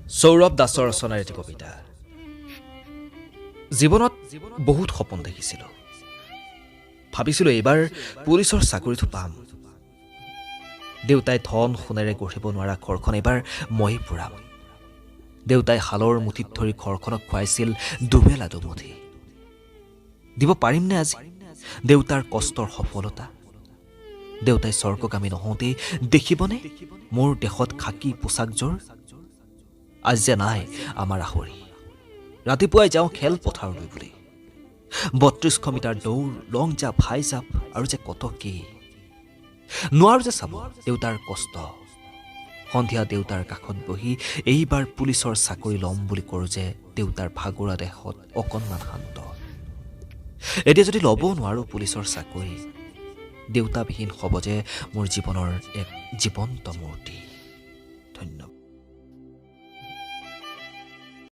সৌৰভ দাসৰ ৰচনাৰ এটি কবিতা। জীৱনত বহুত সপোন দেখিছিলোঁ। ভাবিছিলোঁ এইবাৰ পুলিচৰ চাকৰিটো পাম। দেউতাই ধন সোণেৰে গঢ়িব নোৱাৰা ঘৰখন এইবাৰ ময়ে পুৰাম। দেউতাই শালৰ মুঠিত ধৰি ঘৰখনক খুৱাইছিল দুবেলা দুমুঠি। দিব পাৰিমনে আজি দেউতাৰ কষ্টৰ সফলতা? দেউতাই স্বৰ্গগামী নহওঁতেই দেখিবনে মোৰ দেশত খাকী পোচাকযোৰ? আজি যে নাই আমাৰ আহৰি। ৰাতিপুৱাই যাওঁ খেলপথাৰলৈ বুলি। ৩২০০ মিটাৰ দৌৰ, লং জাপ, হাই জাপ আৰু যে কত কি। নোৱাৰো যে চাব দেউতাৰ কষ্ট। সন্ধিয়া দেউতাৰ কাষত বহি এইবাৰ পুলিচৰ চাকৰি ল'ম বুলি কৰোঁ যে দেউতাৰ ভাগৰুৱা দেহত অকণমান শান্ত। এতিয়া যদি ল'ব নোৱাৰো পুলিচৰ চাকৰি, দেউতাবিহীন হ'ব যে মোৰ জীৱনৰ এক জীৱন্ত মূৰ্তি। ধন্যবাদ।